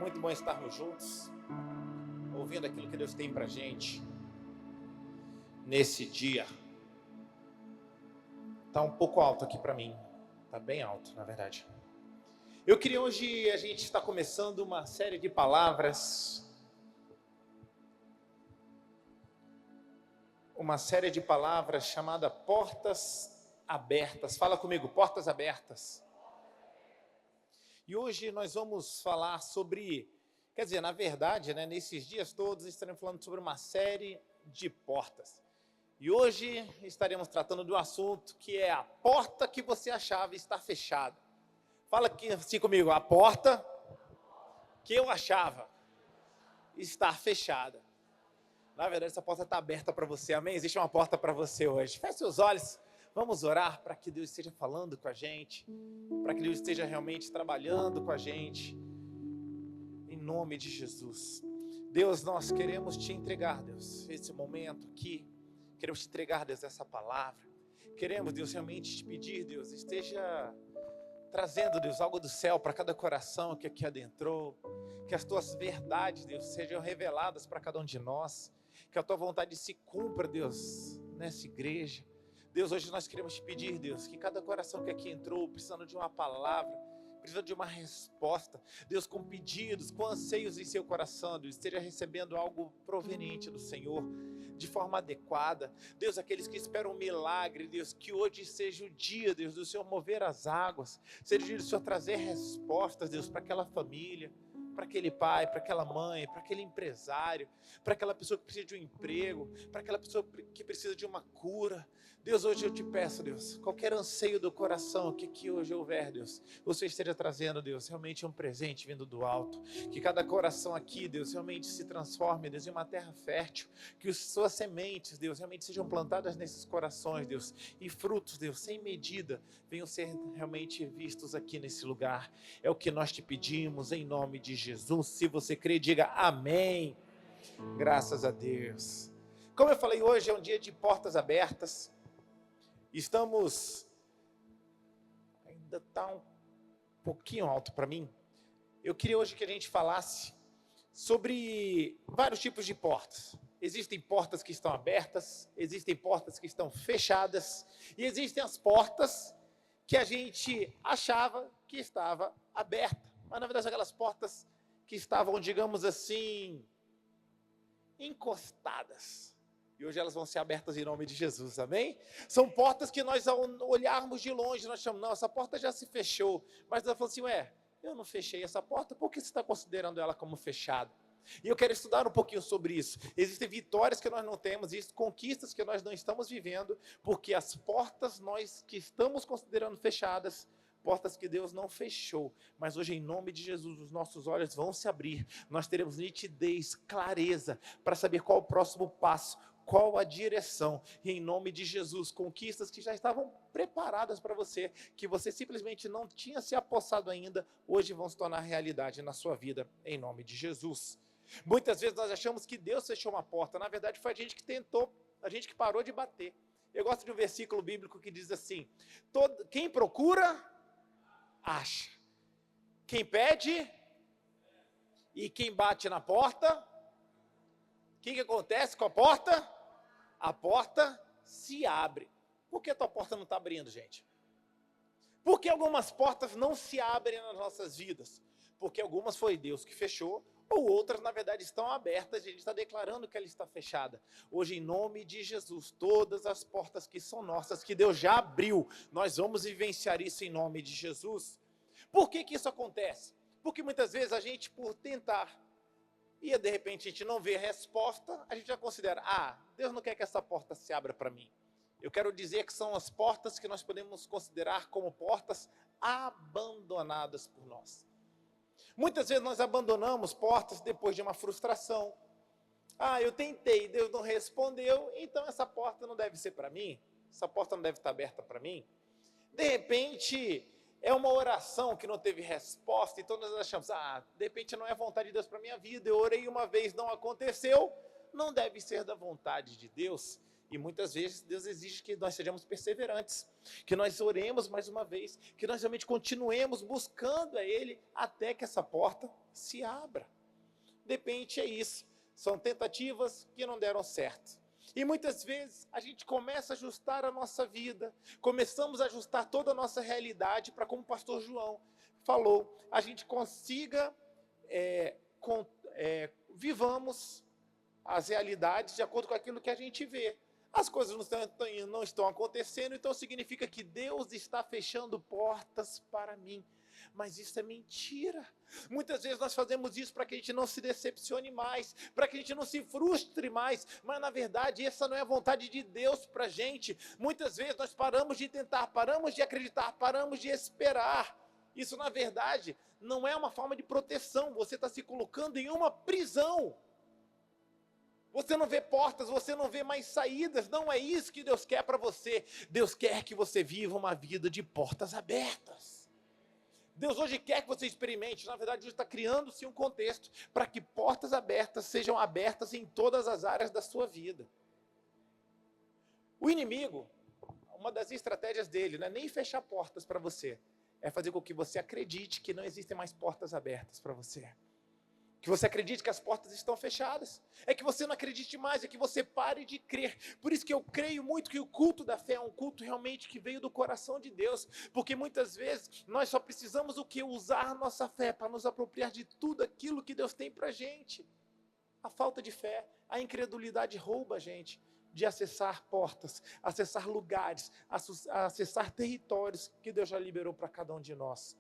Muito bom estarmos juntos, ouvindo aquilo que Deus tem pra gente nesse dia. Tá um pouco alto aqui pra mim, tá bem alto, na verdade. Eu queria hoje, a gente está começando uma série de palavras, chamada Portas Abertas. Fala comigo, Portas Abertas. E hoje nós vamos falar sobre, na verdade, nesses dias todos estaremos falando sobre uma série de portas. E hoje estaremos tratando de um assunto que é a porta que você achava estar fechada. Fala aqui assim comigo, a porta que eu achava estar fechada. Na verdade, essa porta está aberta para você, amém? Existe uma porta para você hoje. Feche seus olhos, vamos orar para que Deus esteja falando com a gente, para que Deus esteja realmente trabalhando com a gente, em nome de Jesus. Deus, nós queremos te entregar, Deus, esse momento aqui, queremos te entregar, Deus, essa palavra. Queremos, Deus, realmente te pedir, Deus, esteja trazendo, Deus, algo do céu para cada coração que aqui adentrou, que as tuas verdades, Deus, sejam reveladas para cada um de nós, que a tua vontade se cumpra, Deus, nessa igreja. Deus, hoje nós queremos te pedir, Deus, que cada coração que aqui entrou, precisando de uma palavra, precisando de uma resposta, Deus, com pedidos, com anseios em seu coração, Deus, esteja recebendo algo proveniente do Senhor, de forma adequada. Deus, aqueles que esperam um milagre, Deus, que hoje seja o dia, Deus, do Senhor mover as águas, seja o dia do Senhor trazer respostas, Deus, para aquela família, para aquele pai, para aquela mãe, para aquele empresário, para aquela pessoa que precisa de um emprego, para aquela pessoa que precisa de uma cura. Deus, hoje eu te peço, Deus, qualquer anseio do coração que aqui hoje houver, Deus, você esteja trazendo, Deus, realmente um presente vindo do alto, que cada coração aqui, Deus, realmente se transforme, Deus, em uma terra fértil, que as suas sementes, Deus, realmente sejam plantadas nesses corações, Deus, e frutos, Deus, sem medida, venham ser realmente vistos aqui nesse lugar. É o que nós te pedimos, em nome de Jesus. Se você crê, diga amém. Graças a Deus. Como eu falei, hoje é um dia de portas abertas. Estamos, ainda está um pouquinho alto para mim. Eu queria hoje que a gente falasse sobre vários tipos de portas. Existem portas que estão abertas, existem portas que estão fechadas, e existem as portas que a gente achava que estava aberta, mas na verdade aquelas portas que estavam, digamos assim, encostadas. E hoje elas vão ser abertas em nome de Jesus, amém? São portas que nós, ao olharmos de longe, nós chamamos, não, essa porta já se fechou. Mas nós falamos assim, eu não fechei essa porta, por que você está considerando ela como fechada? E eu quero estudar um pouquinho sobre isso. Existem vitórias que nós não temos, existem conquistas que nós não estamos vivendo, porque as portas nós que estamos considerando fechadas, portas que Deus não fechou, mas hoje em nome de Jesus os nossos olhos vão se abrir, nós teremos nitidez, clareza, para saber qual o próximo passo, qual a direção, e em nome de Jesus, conquistas que já estavam preparadas para você, que você simplesmente não tinha se apossado ainda, hoje vão se tornar realidade na sua vida, em nome de Jesus. Muitas vezes nós achamos que Deus fechou uma porta, na verdade foi a gente que tentou, a gente que parou de bater. Eu gosto de um versículo bíblico que diz assim, quem procura, acha. Quem pede e quem bate na porta, o que acontece com a porta? A porta se abre. Por que a tua porta não está abrindo, gente? Por que algumas portas não se abrem nas nossas vidas? Porque algumas foi Deus que fechou, ou outras, na verdade, estão abertas e a gente está declarando que ela está fechada. Hoje, em nome de Jesus, todas as portas que são nossas, que Deus já abriu, nós vamos vivenciar isso em nome de Jesus. Por que isso acontece? Porque muitas vezes a gente, por tentar, e de repente a gente não vê resposta, a gente já considera, Deus não quer que essa porta se abra para mim. Eu quero dizer que são as portas que nós podemos considerar como portas abandonadas por nós. Muitas vezes nós abandonamos portas depois de uma frustração. Eu tentei, Deus não respondeu, então essa porta não deve ser para mim, essa porta não deve estar aberta para mim. De repente, é uma oração que não teve resposta, então nós achamos, de repente não é vontade de Deus para a minha vida, eu orei uma vez, não aconteceu, não deve ser da vontade de Deus. E muitas vezes Deus exige que nós sejamos perseverantes, que nós oremos mais uma vez, que nós realmente continuemos buscando a Ele até que essa porta se abra. De repente é isso, são tentativas que não deram certo. E muitas vezes a gente começa a ajustar a nossa vida, começamos a ajustar toda a nossa realidade para, como o pastor João falou, a gente consiga, vivamos as realidades de acordo com aquilo que a gente vê. As coisas não estão acontecendo, então significa que Deus está fechando portas para mim. Mas isso é mentira. Muitas vezes nós fazemos isso para que a gente não se decepcione mais, para que a gente não se frustre mais, mas na verdade essa não é a vontade de Deus para a gente. Muitas vezes nós paramos de tentar, paramos de acreditar, paramos de esperar. Isso na verdade não é uma forma de proteção, você está se colocando em uma prisão. Você não vê portas, você não vê mais saídas, não é isso que Deus quer para você. Deus quer que você viva uma vida de portas abertas. Deus hoje quer que você experimente, na verdade, Deus está criando-se um contexto para que portas abertas sejam abertas em todas as áreas da sua vida. O inimigo, uma das estratégias dele, não é nem fechar portas para você, é fazer com que você acredite que não existem mais portas abertas para você. Que você acredite que as portas estão fechadas. É que você não acredite mais, é que você pare de crer. Por isso que eu creio muito que o culto da fé é um culto realmente que veio do coração de Deus. Porque muitas vezes nós só precisamos o que? Usar nossa fé para nos apropriar de tudo aquilo que Deus tem para a gente. A falta de fé, a incredulidade rouba a gente de acessar portas, acessar lugares, acessar territórios que Deus já liberou para cada um de nós.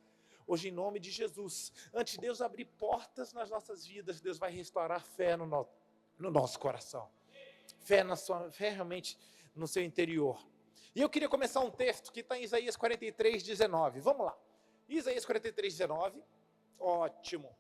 Hoje, em nome de Jesus, antes de Deus abrir portas nas nossas vidas, Deus vai restaurar fé no nosso coração. Fé realmente no seu interior. E eu queria começar um texto que está em Isaías 43, 19. Vamos lá. Isaías 43, 19. Ótimo.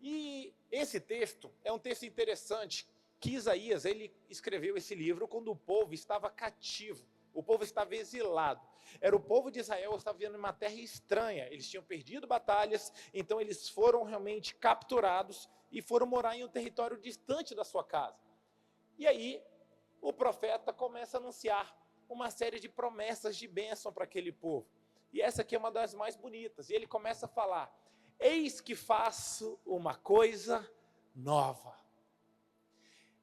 E esse texto é um texto interessante, que Isaías, ele escreveu esse livro quando o povo estava cativo. O povo estava exilado. Era o povo de Israel que estava vivendo em uma terra estranha. Eles tinham perdido batalhas, então eles foram realmente capturados e foram morar em um território distante da sua casa. E aí, o profeta começa a anunciar uma série de promessas de bênção para aquele povo. E essa aqui é uma das mais bonitas. E ele começa a falar: eis que faço uma coisa nova.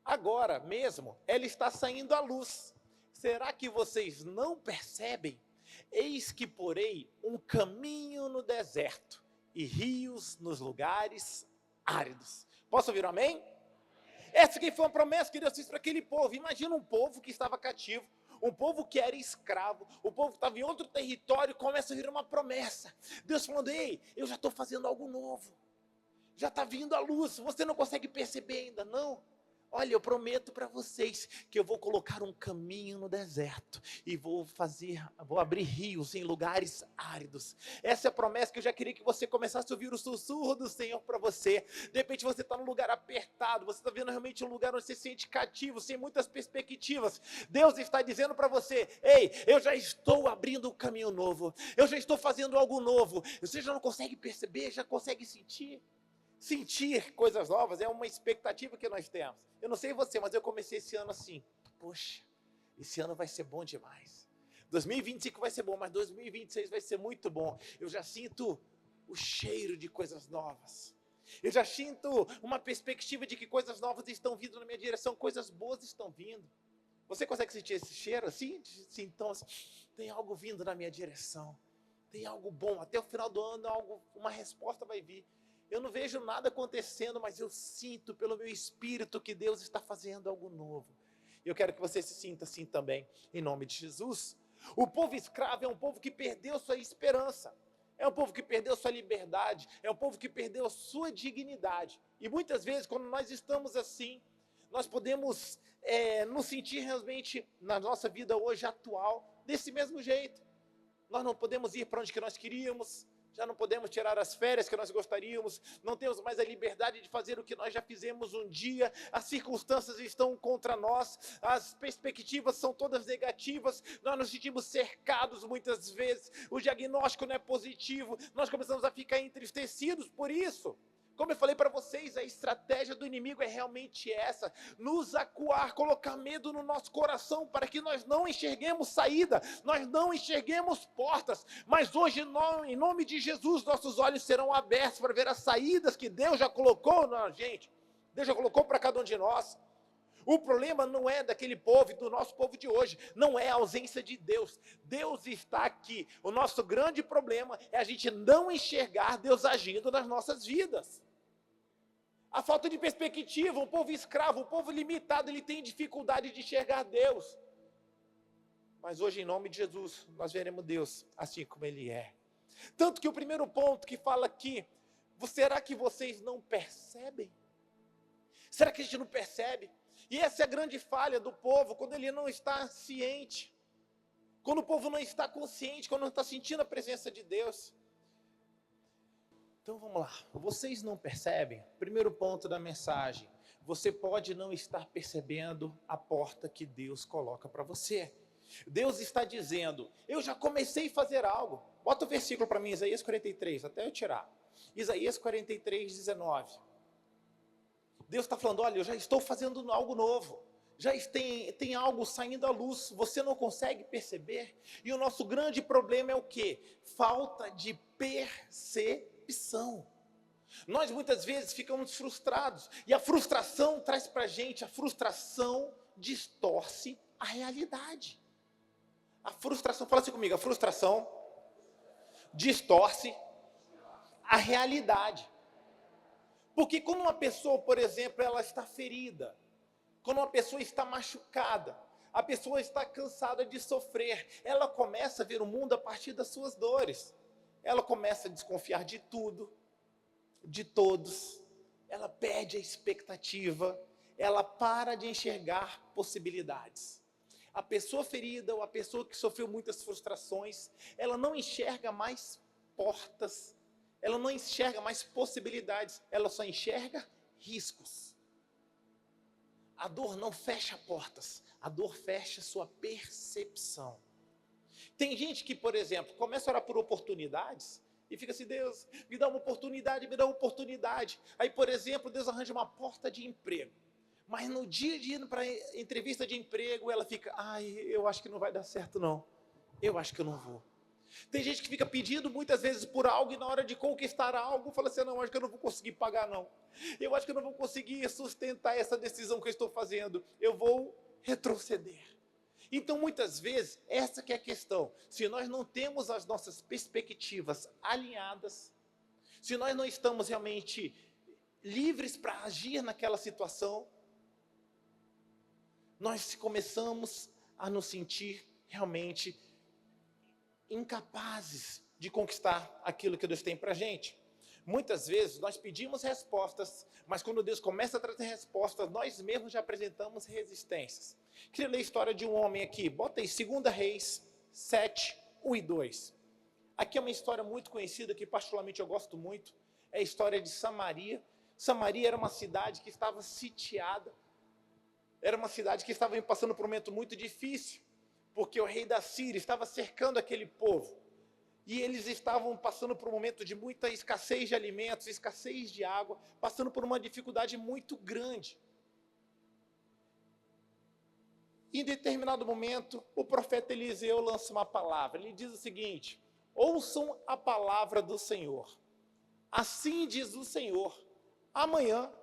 Agora mesmo, ela está saindo à luz. Será que vocês não percebem? Eis que porei um caminho no deserto e rios nos lugares áridos. Posso ouvir um amém? Essa aqui foi uma promessa que Deus fez para aquele povo. Imagina um povo que estava cativo, um povo que era escravo, o povo que estava em outro território, começa a vir uma promessa. Deus falando: ei, eu já estou fazendo algo novo. Já está vindo a luz, você não consegue perceber ainda, não? Olha, eu prometo para vocês que eu vou colocar um caminho no deserto e vou abrir rios em lugares áridos. Essa é a promessa que eu já queria que você começasse a ouvir o sussurro do Senhor para você. De repente você está num lugar apertado, você está vendo realmente um lugar onde você se sente cativo, sem muitas perspectivas. Deus está dizendo para você: ei, eu já estou abrindo um caminho novo, eu já estou fazendo algo novo. Você já não consegue perceber, já consegue sentir? Sentir coisas novas é uma expectativa que nós temos. Eu não sei você, mas eu comecei esse ano assim: poxa, esse ano vai ser bom demais. 2025 vai ser bom, mas 2026 vai ser muito bom. Eu já sinto o cheiro de coisas novas. Eu já sinto uma perspectiva de que coisas novas estão vindo na minha direção, coisas boas estão vindo. Você consegue sentir esse cheiro assim? Sim, então, tem algo vindo na minha direção. Tem algo bom. Até o final do ano, uma resposta vai vir. Eu não vejo nada acontecendo, mas eu sinto pelo meu espírito que Deus está fazendo algo novo. Eu quero que você se sinta assim também, em nome de Jesus. O povo escravo é um povo que perdeu sua esperança. É um povo que perdeu sua liberdade. É um povo que perdeu sua dignidade. E muitas vezes, quando nós estamos assim, nós podemos nos sentir realmente, na nossa vida hoje atual, desse mesmo jeito. Nós não podemos ir para onde que nós queríamos. Já não podemos tirar as férias que nós gostaríamos, não temos mais a liberdade de fazer o que nós já fizemos um dia, as circunstâncias estão contra nós, as perspectivas são todas negativas, nós nos sentimos cercados muitas vezes, o diagnóstico não é positivo, nós começamos a ficar entristecidos por isso. Como eu falei para vocês, a estratégia do inimigo é realmente essa: nos acuar, colocar medo no nosso coração para que nós não enxerguemos saída, nós não enxerguemos portas. Mas hoje, em nome de Jesus, nossos olhos serão abertos para ver as saídas que Deus já colocou na gente, Deus já colocou para cada um de nós. O problema não é daquele povo e do nosso povo de hoje, não é a ausência de Deus. Deus está aqui. O nosso grande problema é a gente não enxergar Deus agindo nas nossas vidas. A falta de perspectiva, um povo escravo, um povo limitado, ele tem dificuldade de enxergar Deus. Mas hoje, em nome de Jesus, nós veremos Deus assim como Ele é. Tanto que o primeiro ponto que fala aqui, será que vocês não percebem? Será que a gente não percebe? E essa é a grande falha do povo, quando ele não está ciente, quando o povo não está consciente, quando não está sentindo a presença de Deus. Então vamos lá, vocês não percebem? Primeiro ponto da mensagem: você pode não estar percebendo a porta que Deus coloca para você. Deus está dizendo: eu já comecei a fazer algo. Bota o versículo para mim, Isaías 43, até eu tirar. Isaías 43, 19. Deus está falando: olha, eu já estou fazendo algo novo, já tem algo saindo à luz, você não consegue perceber? E o nosso grande problema é o quê? Falta de percepção. Nós muitas vezes ficamos frustrados, e a frustração traz para a gente, a frustração distorce a realidade. A frustração, fala assim comigo, a frustração distorce a realidade. Porque quando uma pessoa, por exemplo, ela está ferida, quando uma pessoa está machucada, a pessoa está cansada de sofrer, ela começa a ver o mundo a partir das suas dores. Ela começa a desconfiar de tudo, de todos, ela perde a expectativa, ela para de enxergar possibilidades. A pessoa ferida, ou a pessoa que sofreu muitas frustrações, ela não enxerga mais portas, ela não enxerga mais possibilidades, ela só enxerga riscos. A dor não fecha portas, a dor fecha sua percepção. Tem gente que, por exemplo, começa a orar por oportunidades e fica assim: Deus, me dá uma oportunidade, me dá uma oportunidade. Aí, por exemplo, Deus arranja uma porta de emprego. Mas no dia de ir para a entrevista de emprego, ela fica: ai, eu acho que não vai dar certo não, eu acho que eu não vou. Tem gente que fica pedindo muitas vezes por algo e na hora de conquistar algo, fala assim: não, acho que eu não vou conseguir pagar não. Eu acho que eu não vou conseguir sustentar essa decisão que eu estou fazendo. Eu vou retroceder. Então, muitas vezes, essa que é a questão. Se nós não temos as nossas perspectivas alinhadas, se nós não estamos realmente livres para agir naquela situação, nós começamos a nos sentir realmente incapazes de conquistar aquilo que Deus tem para a gente. Muitas vezes nós pedimos respostas, mas quando Deus começa a trazer respostas, nós mesmos já apresentamos resistências. Queria ler a história de um homem aqui, bota aí 2 Reis 7, 1 e 2. Aqui é uma história muito conhecida, que particularmente eu gosto muito, é a história de Samaria. Samaria era uma cidade que estava sitiada, era uma cidade que estava passando por um momento muito difícil, porque o rei da Síria estava cercando aquele povo, e eles estavam passando por um momento de muita escassez de alimentos, escassez de água, passando por uma dificuldade muito grande. Em determinado momento, o profeta Eliseu lança uma palavra, ele diz o seguinte: ouçam a palavra do Senhor, assim diz o Senhor, amanhã,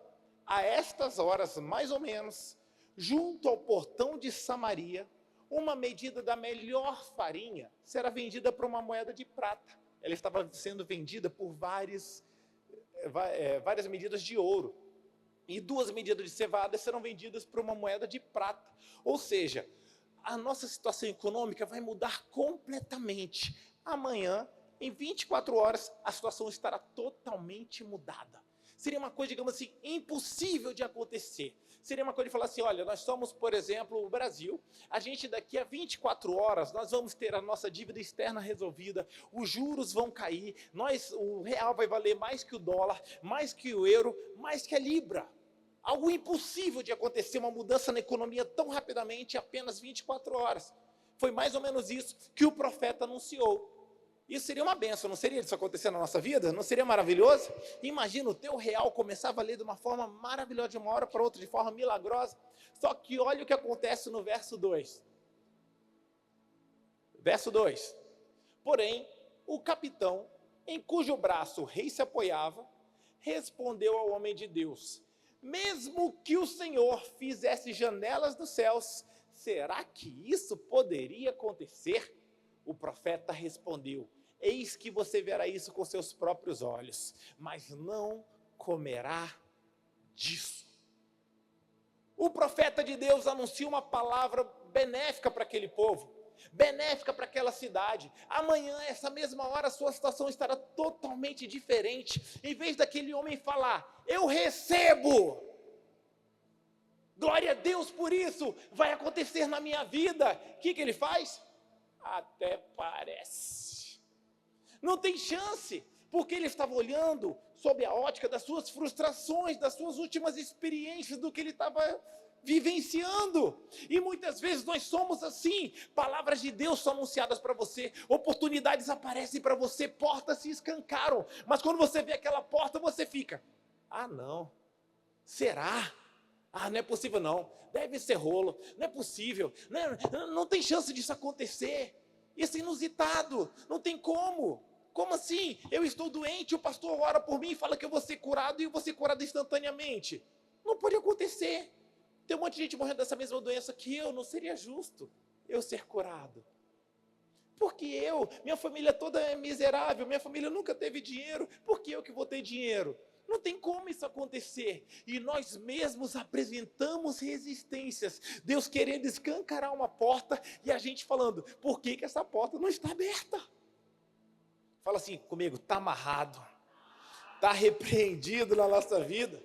a estas horas mais ou menos, junto ao portão de Samaria, uma medida da melhor farinha será vendida por uma moeda de prata. Ela estava sendo vendida por várias medidas de ouro. E 2 medidas de cevada serão vendidas por uma moeda de prata. Ou seja, a nossa situação econômica vai mudar completamente. Amanhã, em 24 horas, a situação estará totalmente mudada. Seria uma coisa, digamos assim, impossível de acontecer. Seria uma coisa de falar assim: olha, nós somos, por exemplo, o Brasil, a gente daqui a 24 horas, nós vamos ter a nossa dívida externa resolvida, os juros vão cair, o real vai valer mais que o dólar, mais que o euro, mais que a libra. Algo impossível de acontecer, uma mudança na economia tão rapidamente em apenas 24 horas. Foi mais ou menos isso que o profeta anunciou. Isso seria uma bênção, não seria isso acontecer na nossa vida? Não seria maravilhoso? Imagina, o teu real começava a ler de uma forma maravilhosa, de uma hora para outra, de forma milagrosa. Só que olha o que acontece no verso 2. Verso 2. Porém, o capitão, em cujo braço o rei se apoiava, respondeu ao homem de Deus: mesmo que o Senhor fizesse janelas dos céus, será que isso poderia acontecer? O profeta respondeu: eis que você verá isso com seus próprios olhos, mas não comerá disso. O profeta de Deus anuncia uma palavra benéfica para aquele povo, benéfica para aquela cidade. Amanhã, essa mesma hora, a sua situação estará totalmente diferente. Em vez daquele homem falar: eu recebo, glória a Deus por isso, vai acontecer na minha vida, o que ele faz? Até parece. Não tem chance, porque ele estava olhando sob a ótica das suas frustrações, das suas últimas experiências, do que ele estava vivenciando. E muitas vezes nós somos assim. Palavras de Deus são anunciadas para você, oportunidades aparecem para você, portas se escancaram, mas quando você vê aquela porta, você fica: ah não, será? Ah, não é possível não, deve ser rolo, não é possível, não tem chance disso acontecer, isso é inusitado, não tem como assim? Eu estou doente, o pastor ora por mim e fala que eu vou ser curado, e eu vou ser curado instantaneamente. Não pode acontecer. Tem um monte de gente morrendo dessa mesma doença que eu, não seria justo eu ser curado. Porque minha família toda é miserável, minha família nunca teve dinheiro, por que eu que vou ter dinheiro? Não tem como isso acontecer. E nós mesmos apresentamos resistências. Deus querendo escancarar uma porta e a gente falando: por que essa porta não está aberta? Fala assim comigo: está amarrado, está repreendido na nossa vida.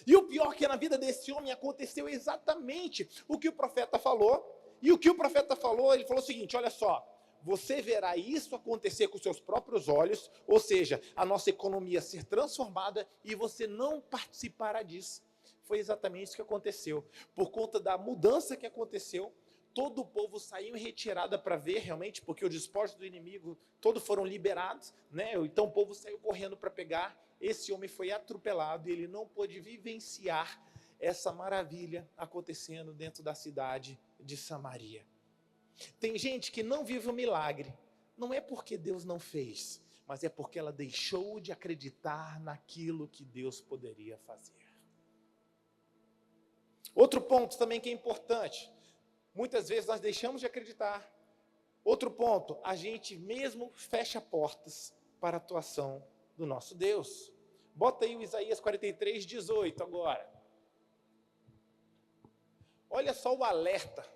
E o pior é que na vida desse homem aconteceu exatamente o que o profeta falou. E o que o profeta falou, ele falou o seguinte: olha só, você verá isso acontecer com seus próprios olhos, ou seja, a nossa economia ser transformada, e você não participará disso. Foi exatamente isso que aconteceu. Por conta da mudança que aconteceu, todo o povo saiu em retirada para ver realmente, porque os despojos do inimigo todos foram liberados, né? Então o povo saiu correndo para pegar. Esse homem foi atropelado e ele não pôde vivenciar essa maravilha acontecendo dentro da cidade de Samaria. Tem gente que não vive o milagre, não é porque Deus não fez, mas é porque ela deixou de acreditar naquilo que Deus poderia fazer. Outro ponto também que é importante: muitas vezes nós deixamos de acreditar. Outro ponto, a gente mesmo fecha portas para a atuação do nosso Deus. Bota aí o Isaías 43:18 agora. Olha só o alerta.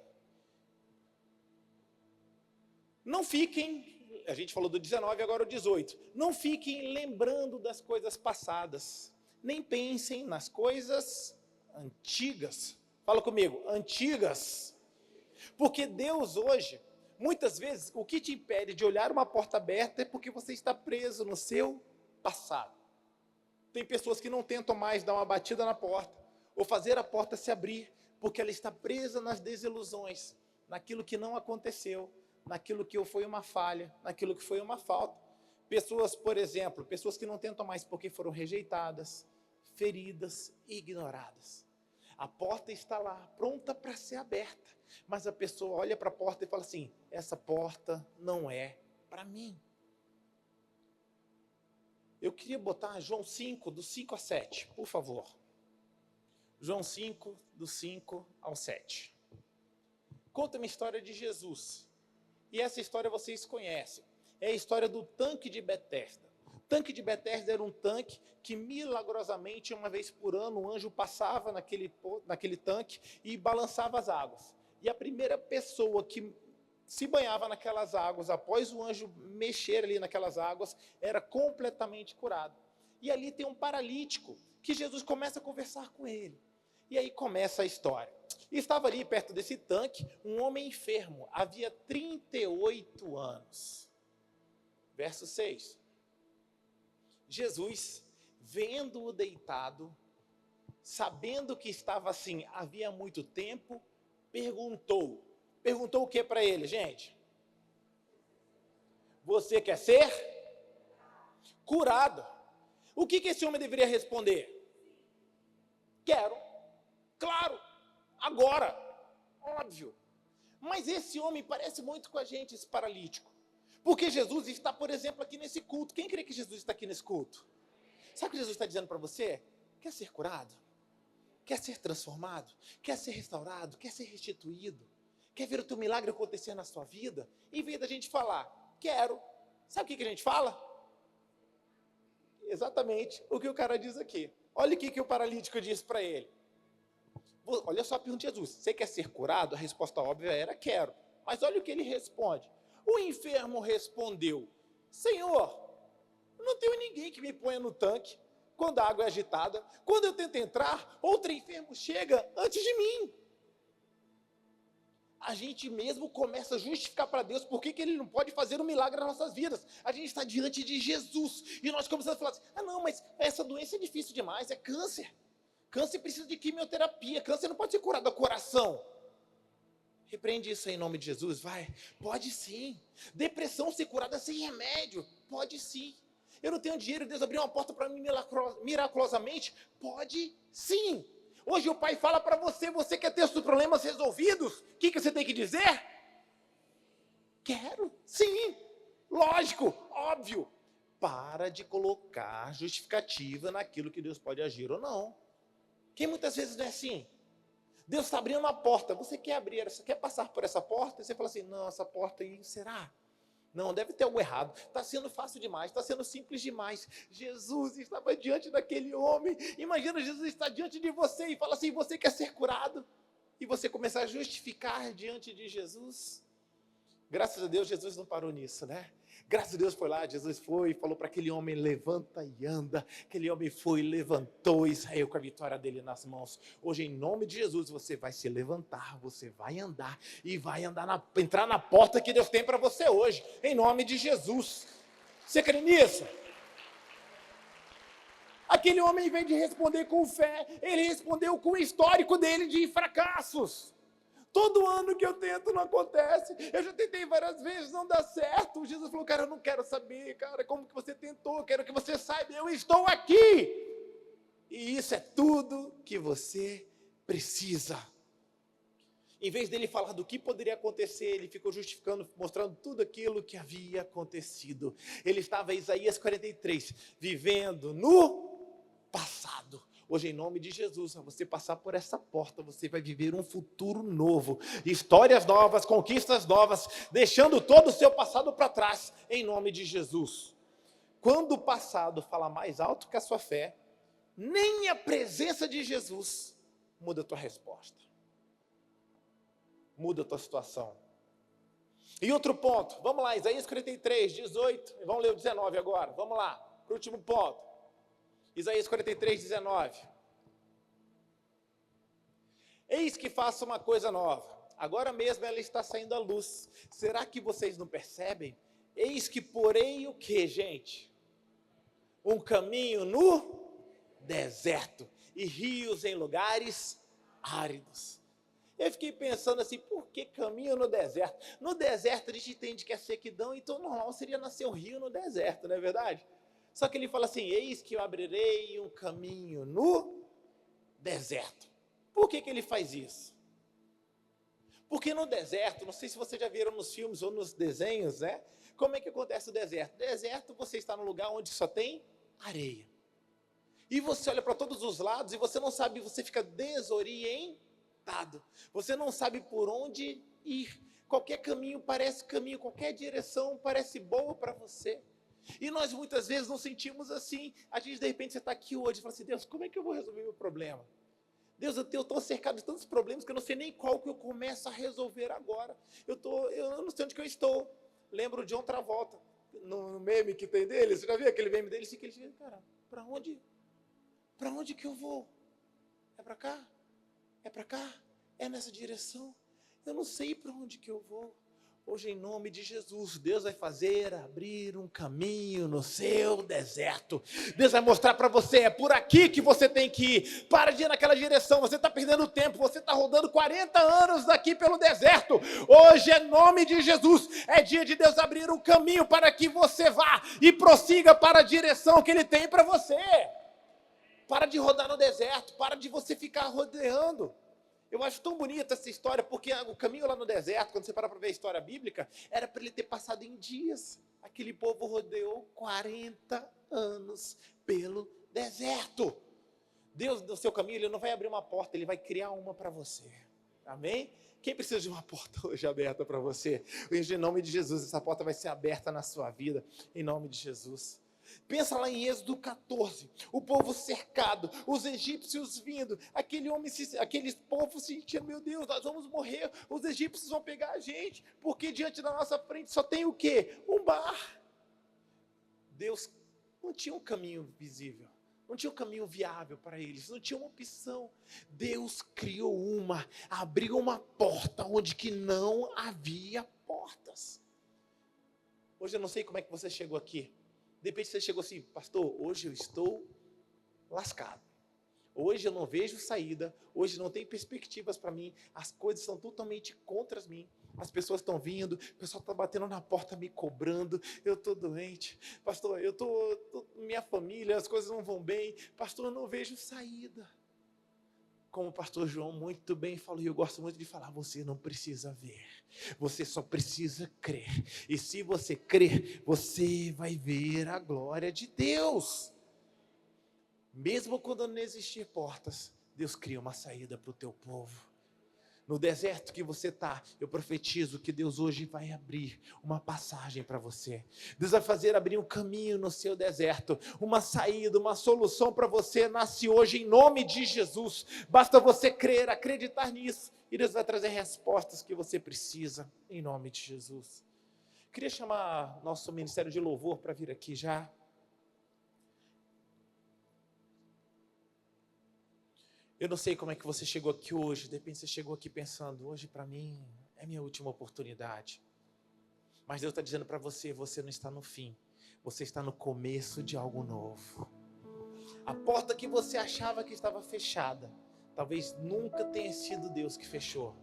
Não fiquem, a gente falou do 19, agora o 18. Não fiquem lembrando das coisas passadas, nem pensem nas coisas antigas. Fala comigo: antigas. Porque Deus hoje, muitas vezes, o que te impede de olhar uma porta aberta é porque você está preso no seu passado. Tem pessoas que não tentam mais dar uma batida na porta, ou fazer a porta se abrir, porque ela está presa nas desilusões, naquilo que não aconteceu, naquilo que foi uma falha, naquilo que foi uma falta. Pessoas, por exemplo, pessoas que não tentam mais porque foram rejeitadas, feridas e ignoradas. A porta está lá, pronta para ser aberta, mas a pessoa olha para a porta e fala assim: essa porta não é para mim. Eu queria botar João 5, do 5 a 7, por favor. João 5, do 5 ao 7. Conta uma história de Jesus. E essa história vocês conhecem. É a história do tanque de Betesda. O tanque de Betesda era um tanque que milagrosamente, uma vez por ano, um anjo passava naquele tanque e balançava as águas. E a primeira pessoa que se banhava naquelas águas, após o anjo mexer ali naquelas águas, era completamente curado. E ali tem um paralítico, que Jesus começa a conversar com ele. E aí começa a história. E estava ali perto desse tanque um homem enfermo, havia 38 anos. Verso 6. Jesus, vendo-o deitado, sabendo que estava assim havia muito tempo, perguntou o que para ele, gente? Você quer ser curado. O que esse homem deveria responder? Quero. Claro. Agora. Óbvio. Mas esse homem parece muito com a gente, esse paralítico. Porque Jesus está, por exemplo, aqui nesse culto. Quem crê que Jesus está aqui nesse culto? Sabe o que Jesus está dizendo para você? Quer ser curado? Quer ser transformado? Quer ser restaurado? Quer ser restituído? Quer ver o teu milagre acontecer na sua vida? Em vez da gente falar, quero. Sabe o que a gente fala? Exatamente o que o cara diz aqui. Olha o que o paralítico disse para ele. Olha só a pergunta de Jesus. Você quer ser curado? A resposta óbvia era, quero. Mas olha o que ele responde. O enfermo respondeu, Senhor, não tenho ninguém que me ponha no tanque quando a água é agitada. Quando eu tento entrar, outro enfermo chega antes de mim. A gente mesmo começa a justificar para Deus por que Ele não pode fazer um milagre nas nossas vidas. A gente está diante de Jesus e nós começamos a falar assim, não, mas essa doença é difícil demais, é câncer. Câncer precisa de quimioterapia, câncer não pode ser curado do coração. Repreende isso aí em nome de Jesus, vai. Pode sim. Depressão ser curada sem remédio, pode sim. Eu não tenho dinheiro, Deus abriu uma porta para mim miraculosamente, pode sim. Hoje o Pai fala para você, você quer ter os seus problemas resolvidos? O que você tem que dizer? Quero, sim, lógico, óbvio. Para de colocar justificativa naquilo que Deus pode agir ou não. Que muitas vezes não é assim. Deus está abrindo uma porta, você quer abrir, você quer passar por essa porta? E você fala assim, não, essa porta aí, será? Não, deve ter algo errado. Está sendo fácil demais, está sendo simples demais. Jesus estava diante daquele homem. Imagina Jesus estar diante de você e fala assim, você quer ser curado? E você começar a justificar diante de Jesus. Graças a Deus, Jesus não parou nisso, né? Graças a Deus foi lá, Jesus foi e falou para aquele homem, levanta e anda. Aquele homem foi, levantou e saiu com a vitória dele nas mãos. Hoje, em nome de Jesus, você vai se levantar, você vai andar e vai entrar na porta que Deus tem para você hoje, em nome de Jesus. Você crê nisso? Aquele homem, em vez de responder com fé, ele respondeu com o histórico dele de fracassos. Todo ano que eu tento não acontece. Eu já tentei várias vezes, não dá certo. Jesus falou, cara, eu não quero saber, cara, como que você tentou. Quero que você saiba, eu estou aqui. E isso é tudo que você precisa. Em vez dele falar do que poderia acontecer, ele ficou justificando, mostrando tudo aquilo que havia acontecido. Ele estava em Isaías 43, vivendo no passado. Hoje, em nome de Jesus, a você passar por essa porta, você vai viver um futuro novo, histórias novas, conquistas novas, deixando todo o seu passado para trás, em nome de Jesus. Quando o passado fala mais alto que a sua fé, nem a presença de Jesus muda a tua resposta, muda a tua situação. E outro ponto, vamos lá, Isaías 43, 18, vamos ler o 19 agora, vamos lá, para o último ponto. Isaías 43, 19. Eis que faço uma coisa nova. Agora mesmo ela está saindo à luz. Será que vocês não percebem? Eis que porei o que, gente? Um caminho no deserto e rios em lugares áridos. Eu fiquei pensando assim, por que caminho no deserto? No deserto a gente entende que é sequidão, então normal seria nascer um rio no deserto, não é verdade? Só que ele fala assim, eis que eu abrirei um caminho no deserto. Por que ele faz isso? Porque no deserto, não sei se vocês já viram nos filmes ou nos desenhos, né? Como é que acontece o deserto? No deserto você está num lugar onde só tem areia. E você olha para todos os lados e você não sabe, você fica desorientado. Você não sabe por onde ir. Qualquer caminho parece caminho, qualquer direção parece boa para você. E nós muitas vezes nos sentimos assim. A gente, de repente, você está aqui hoje e fala assim, Deus, como é que eu vou resolver meu problema? Deus, eu estou cercado de tantos problemas que eu não sei nem qual que eu começo a resolver agora. Eu não sei onde que eu estou. Lembro de John Travolta, no meme que tem dele. Você já viu aquele meme dele? Assim, que ele diz, cara, para onde que eu vou? É para cá? É para cá? É nessa direção? Eu não sei para onde que eu vou. Hoje, em nome de Jesus, Deus vai abrir um caminho no seu deserto. Deus vai mostrar para você, é por aqui que você tem que ir. Para de ir naquela direção, você está perdendo tempo, você está rodando 40 anos daqui pelo deserto. Hoje, em nome de Jesus, é dia de Deus abrir um caminho para que você vá e prossiga para a direção que Ele tem para você. Para de rodar no deserto, para de você ficar rodeando. Eu acho tão bonita essa história, porque o caminho lá no deserto, quando você para ver a história bíblica, era para ele ter passado em dias. Aquele povo rodeou 40 anos pelo deserto. Deus, no seu caminho, Ele não vai abrir uma porta, Ele vai criar uma para você. Amém? Quem precisa de uma porta hoje aberta para você? Hoje, em nome de Jesus, essa porta vai ser aberta na sua vida, em nome de Jesus. Pensa lá em Êxodo 14, o povo cercado, os egípcios vindo, aquele povo sentindo, meu Deus, nós vamos morrer, os egípcios vão pegar a gente, porque diante da nossa frente só tem o quê? Um mar. Deus não tinha um caminho visível, não tinha um caminho viável para eles, não tinha uma opção. Deus criou abriu uma porta onde que não havia portas. Hoje eu não sei como é que você chegou aqui. De repente você chegou assim, pastor, hoje eu estou lascado. Hoje eu não vejo saída, hoje não tem perspectivas para mim, as coisas são totalmente contra mim. As pessoas estão vindo, o pessoal está batendo na porta me cobrando, eu estou doente. Pastor, minha família, as coisas não vão bem. Pastor, eu não vejo saída. Como o pastor João muito bem falou, e eu gosto muito de falar, você não precisa ver, você só precisa crer. E se você crer, você vai ver a glória de Deus. Mesmo quando não existir portas, Deus cria uma saída para o teu povo. No deserto que você está, eu profetizo que Deus hoje vai abrir uma passagem para você. Deus vai abrir um caminho no seu deserto, uma saída, uma solução para você, nasce hoje em nome de Jesus. Basta você crer, acreditar nisso, e Deus vai trazer respostas que você precisa, em nome de Jesus. Queria chamar nosso ministério de louvor para vir aqui já. Eu não sei como é que você chegou aqui hoje, de repente você chegou aqui pensando, hoje para mim é minha última oportunidade. Mas Deus está dizendo para você, você não está no fim, você está no começo de algo novo. A porta que você achava que estava fechada, talvez nunca tenha sido Deus que fechou.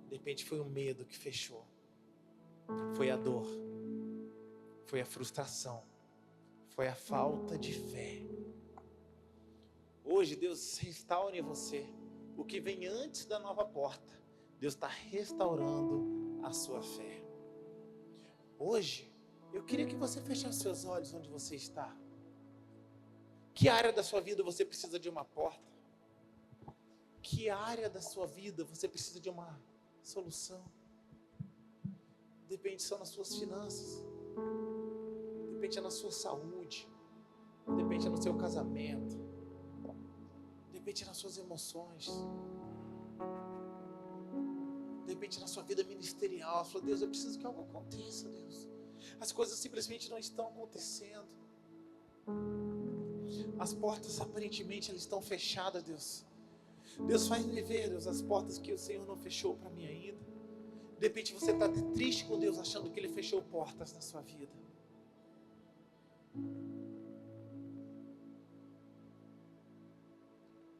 De repente foi o medo que fechou, foi a dor, foi a frustração, foi a falta de fé. Hoje Deus restaura em você o que vem antes da nova porta. Deus está restaurando a sua fé. Hoje, eu queria que você fechasse seus olhos onde você está. Que área da sua vida você precisa de uma porta? Que área da sua vida você precisa de uma solução? Depende só nas suas finanças. Depende na sua saúde. Depende no seu casamento. Depende nas suas emoções. Depende na sua vida ministerial. Ela falou, Deus, eu preciso que algo aconteça, Deus. As coisas simplesmente não estão acontecendo. As portas aparentemente elas estão fechadas, Deus. Deus faz me ver, Deus, as portas que o Senhor não fechou para mim ainda. De repente você está triste com Deus, achando que Ele fechou portas na sua vida.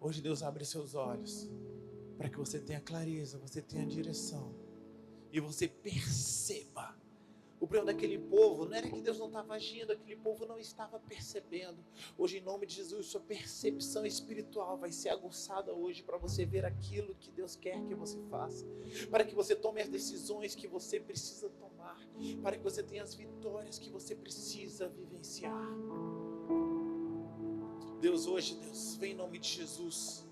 Hoje Deus abre seus olhos para que você tenha clareza, você tenha direção e você perceba. O problema daquele povo não era que Deus não estava agindo, aquele povo não estava percebendo. Hoje, em nome de Jesus, sua percepção espiritual vai ser aguçada hoje para você ver aquilo que Deus quer que você faça, para que você tome as decisões que você precisa tomar, para que você tenha as vitórias que você precisa vivenciar. Deus, hoje, Deus, vem em nome de Jesus,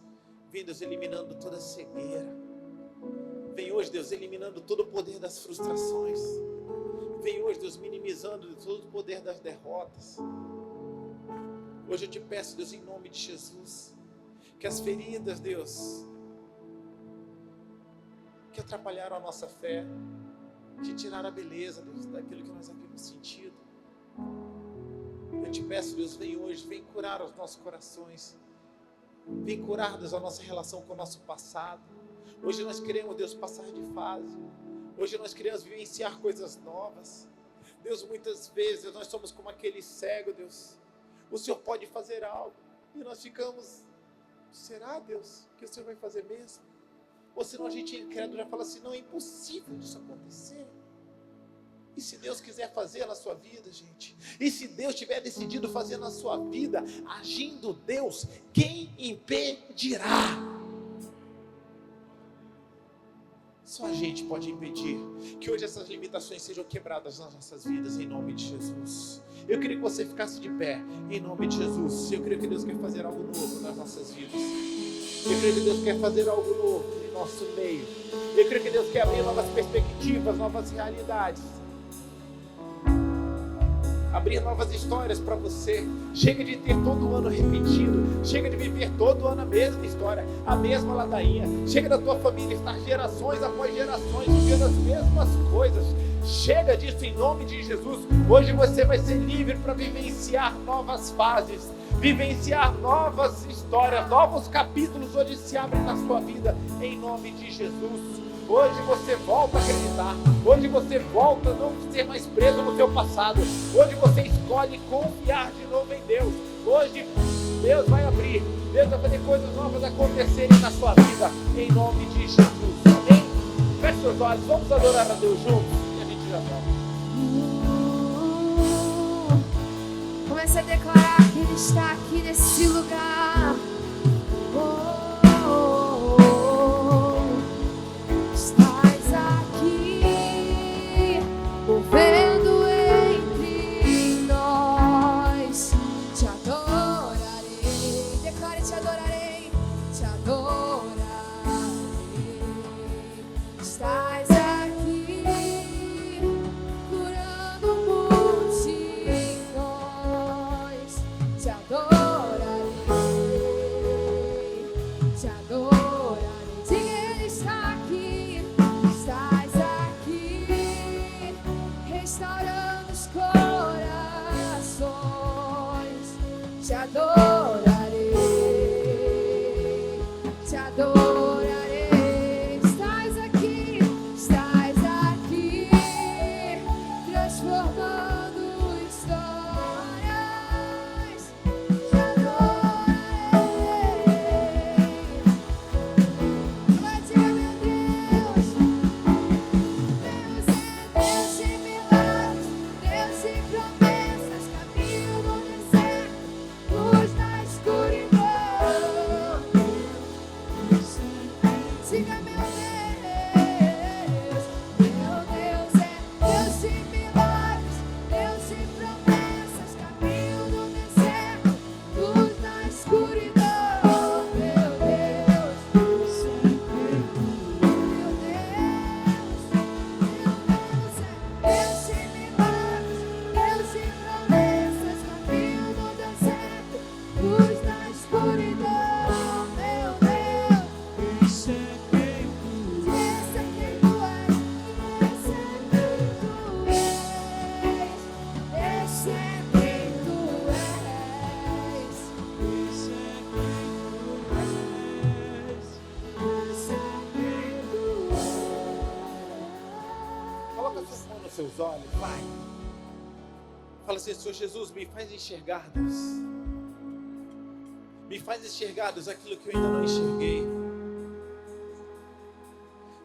vem, Deus, eliminando toda cegueira. Vem hoje, Deus, eliminando todo o poder das frustrações. Vem hoje, Deus, minimizando todo o poder das derrotas. Hoje eu te peço, Deus, em nome de Jesus, que as feridas, Deus, que atrapalharam a nossa fé, que tiraram a beleza, Deus, daquilo que nós havíamos sentido. Eu te peço, Deus, vem hoje, vem curar os nossos corações. Vem curar, Deus, a nossa relação com o nosso passado. Hoje nós queremos, Deus, passar de fase. Hoje nós queremos vivenciar coisas novas. Deus, muitas vezes nós somos como aquele cego, Deus. O Senhor pode fazer algo e nós ficamos, será, Deus, que o Senhor vai fazer mesmo? Ou senão a gente é incrédulo, já fala assim, não, é impossível disso acontecer. E se Deus quiser fazer na sua vida, gente? E se Deus tiver decidido fazer na sua vida, agindo Deus, quem impedirá? Só a gente pode impedir que hoje essas limitações sejam quebradas nas nossas vidas, em nome de Jesus. Eu queria que você ficasse de pé, em nome de Jesus. Eu creio que Deus quer fazer algo novo nas nossas vidas. Eu creio que Deus quer fazer algo novo em nosso meio. Eu creio que Deus quer abrir novas perspectivas, novas realidades. Abrir novas histórias para você. Chega de ter todo ano repetido. Chega de viver todo ano a mesma história, a mesma ladainha. Chega da tua família estar gerações após gerações vivendo as mesmas coisas. Chega disso em nome de Jesus. Hoje você vai ser livre para vivenciar novas fases, vivenciar novas histórias, novos capítulos hoje se abrem na sua vida em nome de Jesus. Hoje você volta a acreditar. Hoje você volta a não ser mais preso no seu passado. Hoje você escolhe confiar de novo em Deus. Hoje Deus vai abrir. Deus vai fazer coisas novas acontecerem na sua vida. Em nome de Jesus. Amém? Feche seus olhos. Vamos adorar a Deus juntos. E a gente já volta. Comece a declarar que Ele está aqui nesse lugar. Estás aqui, movendo entre nós. Te adorarei. Declare: te adorarei. Te adorarei. Estás aqui, curando multidões. Te adorarei. Te adorarei. Diga: Ele está aqui. Estás aqui, restaurando os corações. Te adorarei. Te adorarei. Estás aqui, transformando histórias. Te adorarei. Vai, diga: meu Deus. Deus é Deus de milagres, Deus de promessas, caminho no deserto, luz na escuridão. Diga: meu Deus. Meu Deus é Deus de milagres, Deus de promessas, caminho no deserto, luz na escuridão. Meu Deus. Meu Deus é Deus de milagres, Deus de promessas, caminho no deserto, luz na escuridão. Meu Deus, esse é quem tu és, esse é quem tu és, esse é quem tu és, esse é quem tu és. Coloca a sua mão nos seus olhos, vai. Fala assim: Senhor Jesus, me faz enxergar, Deus. Me faz enxergar, Deus, aquilo que eu ainda não enxerguei.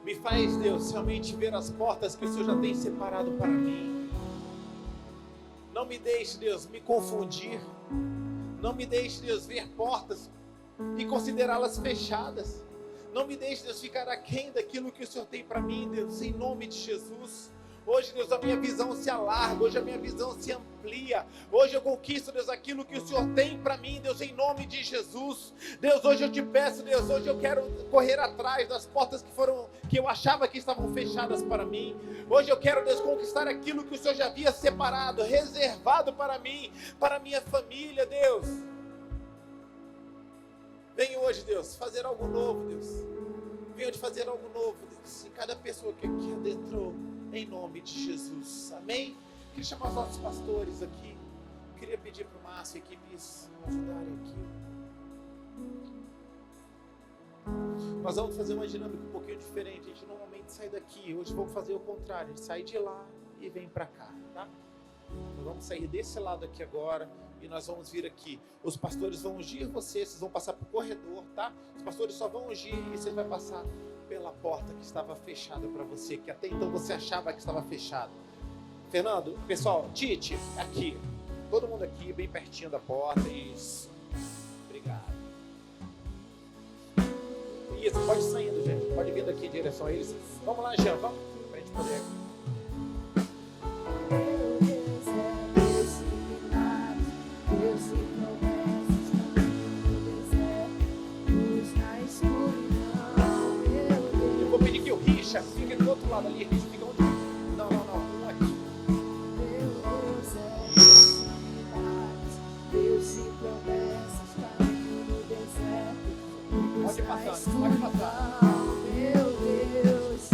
Me faz, Deus, realmente ver as portas que o Senhor já tem separado para mim. Não me deixe, Deus, me confundir. Não me deixe, Deus, ver portas e considerá-las fechadas. Não me deixe, Deus, ficar aquém daquilo que o Senhor tem para mim, Deus, em nome de Jesus. Hoje, Deus, a minha visão se alarga, hoje a minha visão se amplia. Hoje eu conquisto, Deus, aquilo que o Senhor tem para mim, Deus, em nome de Jesus. Deus, hoje eu te peço, Deus, hoje eu quero correr atrás das portas que eu achava que estavam fechadas para mim. Hoje eu quero, Deus, conquistar aquilo que o Senhor já havia separado, reservado para mim, para a minha família, Deus. Venha hoje, Deus, fazer algo novo, Deus. Venha de fazer algo novo, Deus, em cada pessoa que aqui adentrou, em nome de Jesus. Amém? Queria chamar os nossos pastores aqui. Queria pedir para o Márcio e a equipe ajudarem aqui. Nós vamos fazer uma dinâmica um pouquinho diferente. A gente normalmente sai daqui, hoje vamos fazer o contrário. A gente sai de lá e vem para cá, tá? Nós vamos sair desse lado aqui agora e nós vamos vir aqui. Os pastores vão ungir vocês vão passar para o corredor, tá? Os pastores só vão ungir e você vai passar pela porta que estava fechada para você, que até então você achava que estava fechada. Fernando, pessoal, Tite, aqui. Todo mundo aqui, bem pertinho da porta. Isso. Obrigado. Isso, pode ir saindo, gente. Pode vir daqui em direção a eles. Vamos lá, Jean, vamos. Pra gente poder... Eu vou pedir que o Richa fique do outro lado ali. Richa, fica onde? Não. Um aqui. Pode passar. Meu Deus,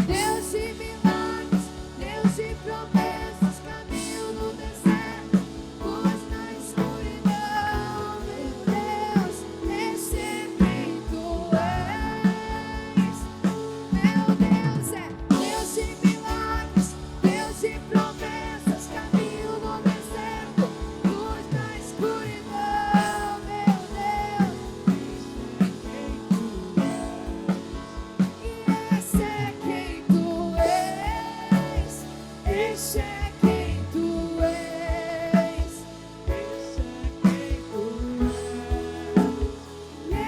Deus de milagres, Deus de promessas, caminho no deserto, luz na escuridão. Meu Deus, esse é quem tu és. Meu Deus é Deus de milagres, Deus de promessas, caminho no deserto, luz na escuridão. Meu Deus, e esse é quem tu és. Esse é quem tu és.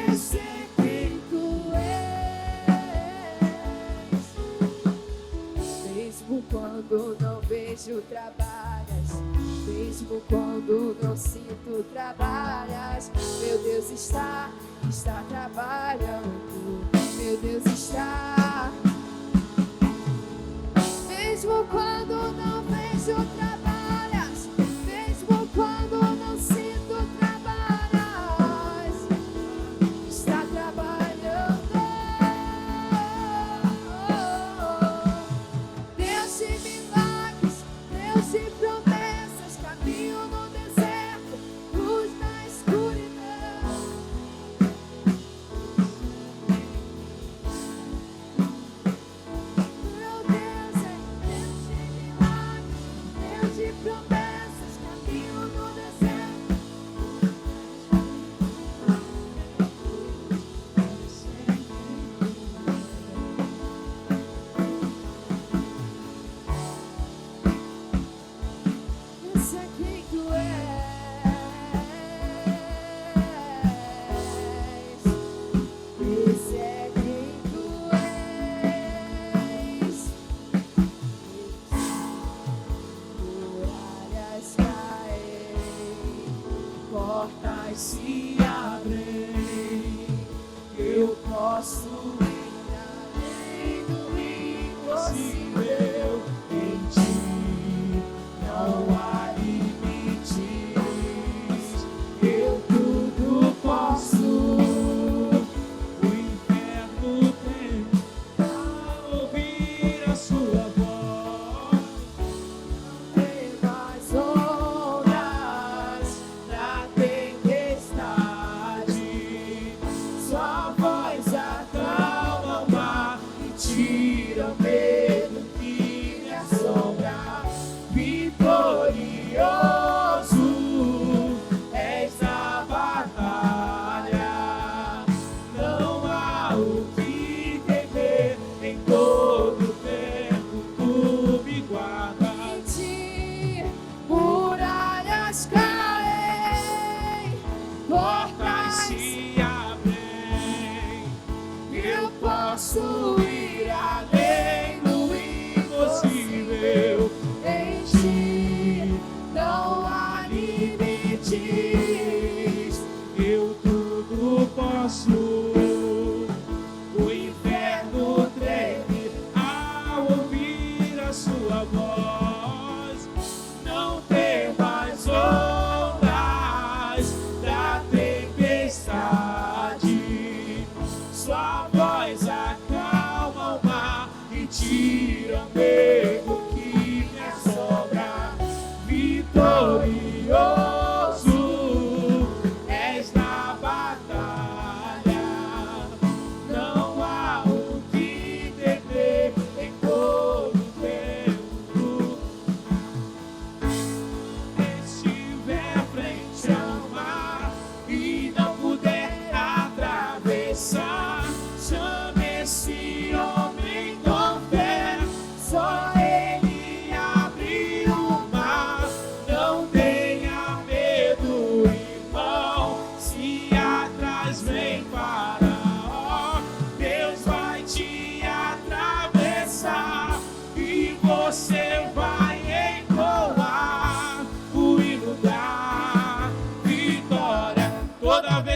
Esse é quem tu és. Mesmo quando não vejo, trabalhas. Mesmo quando não sinto, trabalhas. Meu Deus está trabalhando. Meu Deus está. Mesmo quando não vejo, trabalhas. Mesmo quando não sinto, trabalhas. Está trabalhando. Deus de milagres, Deus de promessas, caminho no deserto, luz na escuridão. Meu Deus é Deus de milagres, Deus de promessas, caminho no deserto. Esse é quem tu és. Esse é quem tu és. Muralhas caem, portas se abrem. Eu posso ir além do impossível. Em ti não há limites. Eu tudo posso. O inferno tem a ouvir a sua voz. Tem mais ondas na tempestade. Sua voz acalma o mar e tira o medo que me assombra. Vitorioso és a batalha. Não há o que temer. Em todo tempo tu me guardas. Em ti muralhas caem, portas Se abrem, eu posso ir além do impossível. Em ti não há limites. eu tudo posso. O inferno treme ao ouvir a sua voz. Não tem mais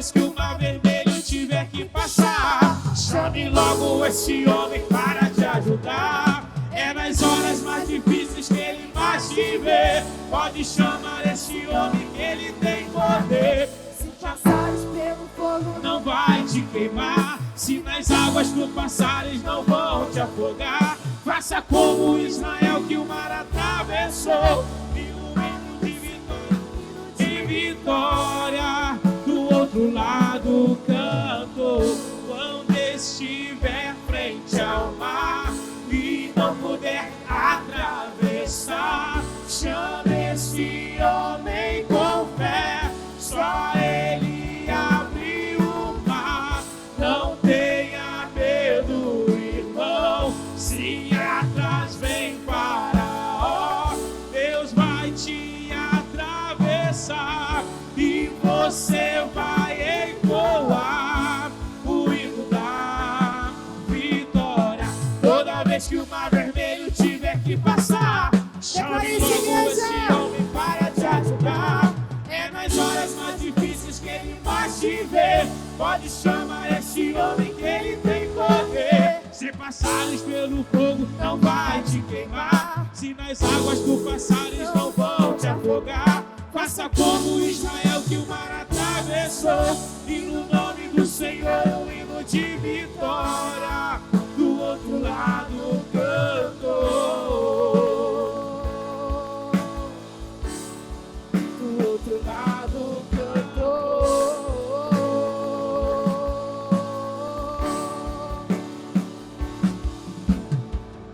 vez que o mar vermelho tiver que passar, chame logo esse homem para te ajudar. É nas horas mais difíceis que ele mais te vê. Pode chamar esse homem que ele tem poder. Se passares pelo fogo, Não vai te queimar. Se nas águas tu passares, não vão te afogar. Faça como Israel que o mar atravessou. E o hino de vitória do outro lado cantou. Quando estiver frente ao mar e não puder atravessar, chame esse homem com fé. Só ele abre o mar. Não tenha medo, irmão. Se atrás vem Faraó, Deus vai te atravessar e você vai entoar o hino da vitória. Toda vez que o mar vermelho tiver que passar, chame logo esse homem para te ajudar. É nas horas mais difíceis que ele mais te vê. Pode chamar esse homem que ele tem poder. Se passares pelo fogo, não vai te queimar. Se nas águas tu passares, não vão te afogar. Faça como Israel que o mar atravessou. E no nome do Senhor o hino de vitória do outro lado cantou. Do outro lado cantou.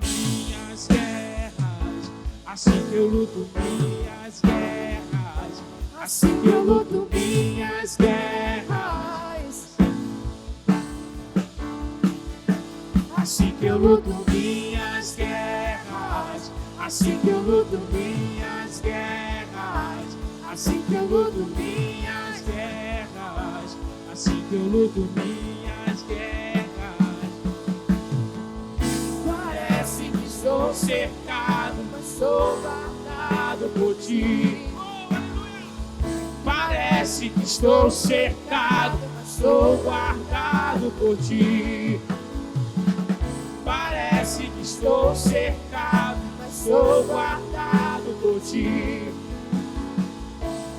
Minhas guerras, assim que eu luto minhas guerras, assim que eu luto minhas guerras, assim que eu luto minhas guerras, assim que eu luto minhas guerras, assim que eu luto minhas guerras, assim que eu luto minhas guerras. Parece que estou cercado, mas sou guardado por ti. Parece que estou cercado, mas sou guardado por ti. Parece que estou cercado, mas sou guardado por ti.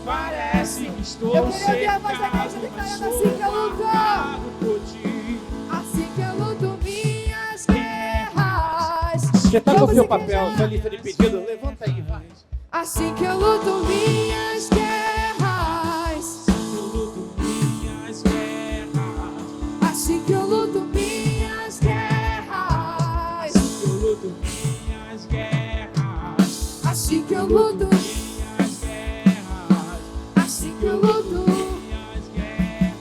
Parece que estou cercado, mas sou guardado por ti. assim que eu luto minhas guerras. Você tá com o Vamos, seu igreja. papel, sua lista de pedido? Levanta aí, vai. Assim que eu luto minhas guerras. Eu luto minhas guerras, Assim que eu luto minhas guerras. eu luto minhas guerras, Assim que eu luto, minhas guerras, assim que eu luto. minhas guerras.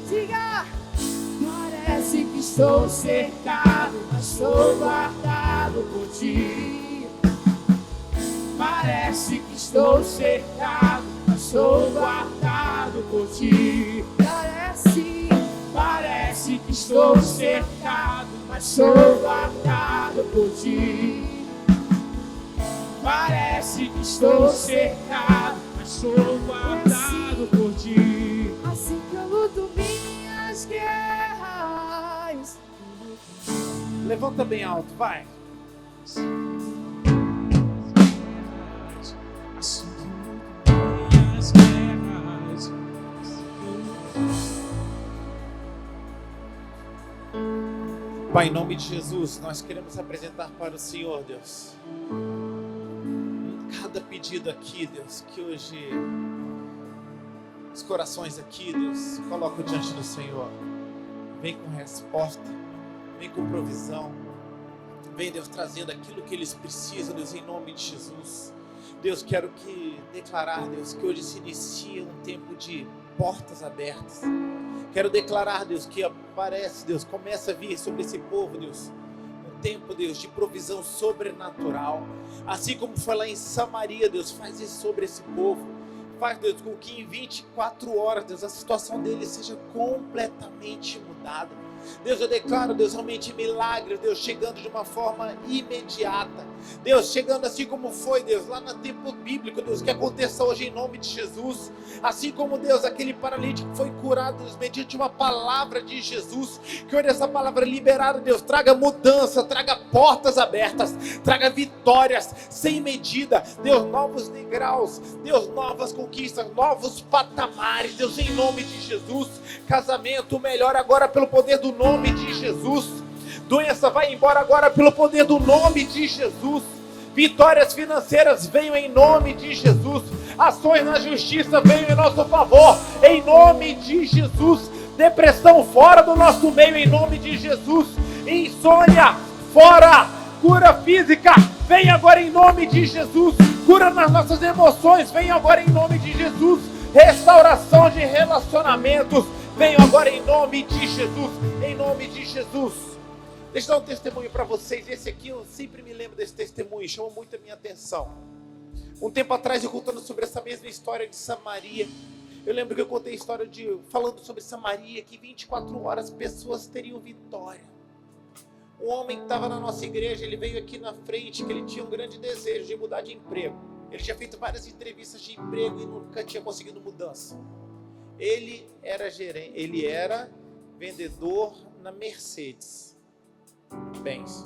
Diga! Parece que estou cercado, mas sou guardado por ti. Parece que estou cercado, mas sou guardado por ti. Parece que estou cercado, mas sou guardado por ti. Parece que estou cercado, mas sou guardado por ti. Assim que eu luto minhas guerras. Levanta bem alto, vai. Assim que eu luto minhas guerras, Pai, em nome de Jesus, nós queremos apresentar para o Senhor, Deus, cada pedido aqui, Deus, que hoje os corações aqui, Deus, colocam diante do Senhor. Vem com resposta, vem com provisão, vem, Deus, trazendo aquilo que eles precisam, Deus, em nome de Jesus. Deus, quero declarar, Deus, que hoje se inicia um tempo de portas abertas. Quero declarar, Deus, que aparece, Deus, começa a vir sobre esse povo, Deus, um tempo, Deus, de provisão sobrenatural. Assim como foi lá em Samaria, Deus, faz isso sobre esse povo. Faz, Deus, com que em 24 horas, Deus, a situação deles seja completamente mudada. Deus, eu declaro, Deus, realmente milagres, Deus, chegando de uma forma imediata. Deus, chegando assim como foi, Deus, lá no tempo bíblico, Deus, que aconteça hoje em nome de Jesus. Assim como, Deus, aquele paralítico foi curado, Deus, mediante uma palavra de Jesus. Que hoje essa palavra liberada, Deus, traga mudança, traga portas abertas, traga vitórias sem medida. Deus, novos degraus, Deus, novas conquistas, novos patamares, Deus, em nome de Jesus. Casamento melhor agora pelo poder do nome de Jesus. Doença vai embora agora pelo poder do nome de Jesus. Vitórias financeiras venham em nome de Jesus. Ações na justiça venham em nosso favor, em nome de Jesus. Depressão fora do nosso meio, em nome de Jesus. Insônia fora. Cura física vem agora em nome de Jesus. Cura nas nossas emoções vem agora em nome de Jesus. Restauração de relacionamentos venham agora em nome de Jesus. Em nome de Jesus. Deixa eu dar um testemunho para vocês. Esse aqui eu sempre me lembro desse testemunho, chama muito a minha atenção. Um tempo atrás eu contando sobre essa mesma história de Samaria. Eu lembro que eu contei a história falando sobre Samaria, que 24 horas pessoas teriam vitória. Um homem que estava na nossa igreja, ele veio aqui na frente, que ele tinha um grande desejo de mudar de emprego. Ele tinha feito várias entrevistas de emprego e nunca tinha conseguido mudança. Ele era vendedor na Mercedes Benz.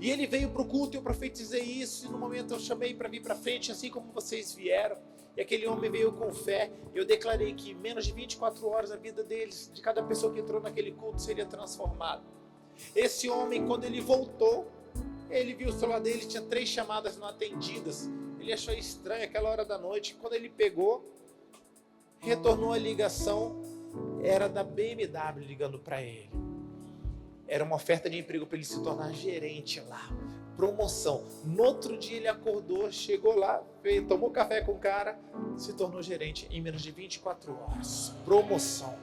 E ele veio para o culto e eu profetizei isso. E no momento eu chamei para vir para frente, assim como vocês vieram. E aquele homem veio com fé. Eu declarei que em menos de 24 horas a vida deles, de cada pessoa que entrou naquele culto, seria transformada. Esse homem, quando ele voltou, ele viu o celular dele, tinha 3 chamadas não atendidas. Ele achou estranho aquela hora da noite. Quando ele pegou, retornou a ligação, era da BMW ligando para ele. Era uma oferta de emprego para ele se tornar gerente lá. Promoção. No outro dia ele acordou, chegou lá, tomou café com o cara, se tornou gerente em menos de 24 horas. Promoção.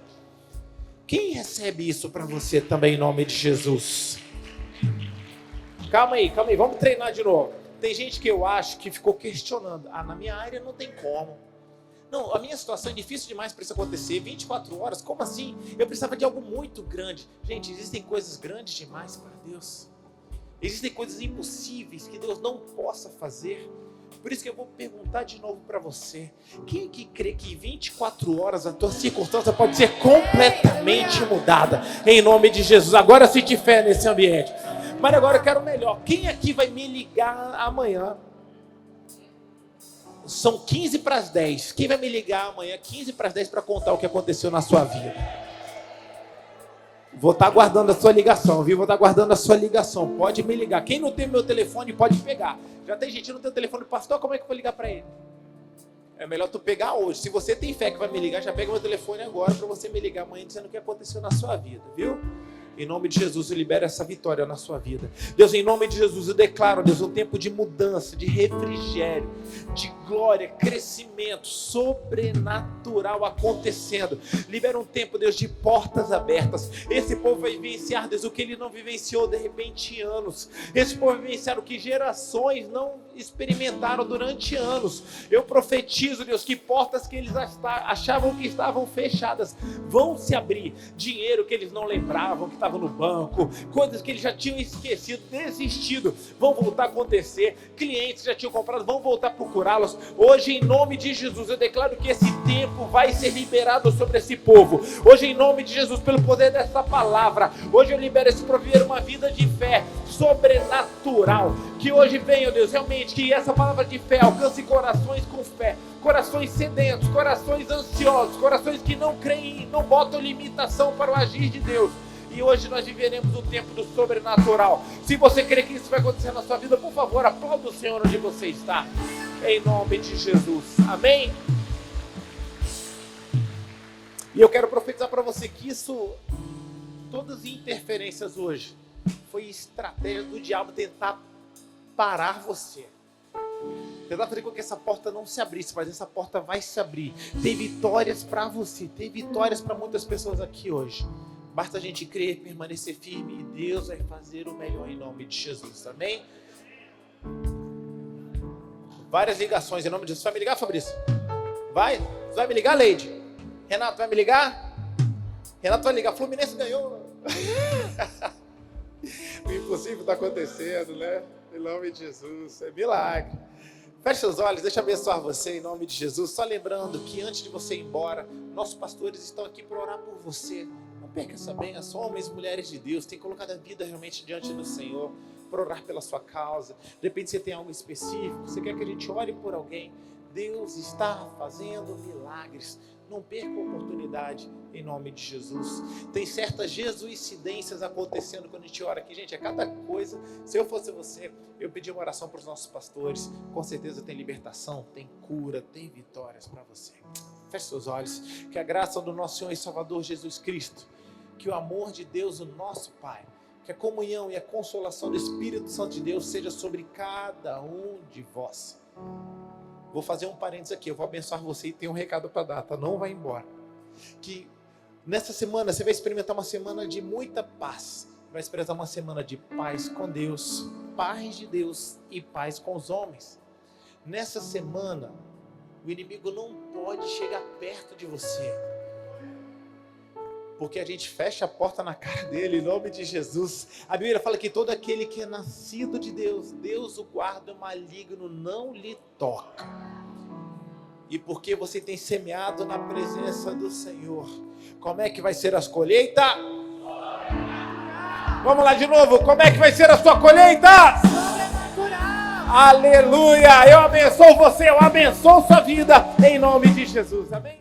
Quem recebe isso para você também em nome de Jesus? Calma aí, vamos treinar de novo. Tem gente que eu acho que ficou questionando. Na minha área não tem como. Não, a minha situação é difícil demais para isso acontecer. 24 horas, como assim? Eu precisava de algo muito grande. Gente, existem coisas grandes demais para Deus. Existem coisas impossíveis que Deus não possa fazer. Por isso que eu vou perguntar de novo para você. Quem que crê que em 24 horas a tua circunstância pode ser completamente mudada? Em nome de Jesus. Agora sente fé nesse ambiente. Mas agora eu quero melhor. Quem aqui vai me ligar amanhã? São 15 para as 10. Quem vai me ligar amanhã 15 para as 10 para contar o que aconteceu na sua vida? Vou estar aguardando a sua ligação, viu? Vou estar aguardando a sua ligação. Pode me ligar. Quem não tem meu telefone pode pegar. Já tem gente que não tem o telefone. Pastor, como é que eu vou ligar para ele? É melhor tu pegar hoje. Se você tem fé que vai me ligar, já pega meu telefone agora para você me ligar amanhã dizendo o que aconteceu na sua vida, viu? Em nome de Jesus, eu libero essa vitória na sua vida. Deus, em nome de Jesus, eu declaro, Deus, um tempo de mudança, de refrigério, de glória, crescimento sobrenatural acontecendo. Libera um tempo, Deus, de portas abertas. Esse povo vai vivenciar, Deus, o que ele não vivenciou de repente em anos. Esse povo vai vivenciar o que gerações não experimentaram durante anos. Eu profetizo, Deus, que portas que eles achavam que estavam fechadas vão se abrir. Dinheiro que eles não lembravam que estava no banco, coisas que eles já tinham esquecido, desistido, vão voltar a acontecer. Clientes que já tinham comprado vão voltar a procurá-los. Hoje, em nome de Jesus, eu declaro que esse tempo vai ser liberado sobre esse povo. Hoje, em nome de Jesus, pelo poder dessa palavra, hoje eu libero esse para viver uma vida de fé sobrenatural. Que hoje venha, Deus, realmente, que essa palavra de fé alcance corações com fé, corações sedentos, corações ansiosos, corações que não creem, não botam limitação para o agir de Deus. E hoje nós viveremos o tempo do sobrenatural. Se você crê que isso vai acontecer na sua vida, por favor, aplauda o Senhor onde você está. Em nome de Jesus. Amém? E eu quero profetizar para você que isso, todas as interferências hoje, foi estratégia do diabo tentar parar você. Tentar fazer com que essa porta não se abrisse, mas essa porta vai se abrir. Tem vitórias para você, tem vitórias para muitas pessoas aqui hoje. Basta a gente crer, permanecer firme e Deus vai fazer o melhor em nome de Jesus, amém? Várias ligações em nome de Jesus. Vai me ligar, Fabrício? Vai? Você vai me ligar, Leide? Renato, vai me ligar? Renato vai ligar. Fluminense ganhou. O impossível está acontecendo, né? Em nome de Jesus, é milagre. Feche seus olhos, deixa eu abençoar você em nome de Jesus. Só lembrando que antes de você ir embora, nossos pastores estão aqui para orar por você. Não perca essa bênção, homens e mulheres de Deus, tem colocado a vida realmente diante do Senhor, para orar pela sua causa. De repente você tem algo específico, você quer que a gente ore por alguém. Deus está fazendo milagres. Não perca a oportunidade em nome de Jesus. Tem certas jesuicidências acontecendo quando a gente ora aqui. Gente, é cada coisa. Se eu fosse você, eu pedi uma oração para os nossos pastores. Com certeza tem libertação, tem cura, tem vitórias para você. Feche seus olhos. Que a graça do nosso Senhor e Salvador Jesus Cristo, que o amor de Deus, o nosso Pai, que a comunhão e a consolação do Espírito Santo de Deus seja sobre cada um de vós. Vou fazer um parênteses aqui, eu vou abençoar você e tenho um recado para dar, tá? Não vai embora. Que nessa semana você vai experimentar uma semana de muita paz. Vai experimentar uma semana de paz com Deus, paz de Deus e paz com os homens. Nessa semana, o inimigo não pode chegar perto de você. Porque a gente fecha a porta na cara dele, em nome de Jesus. A Bíblia fala que todo aquele que é nascido de Deus, Deus o guarda, o maligno não lhe toca. E porque você tem semeado na presença do Senhor, como é que vai ser as colheitas? Vamos lá de novo, como é que vai ser a sua colheita? Aleluia! Eu abençoo você, eu abençoo sua vida, em nome de Jesus, amém?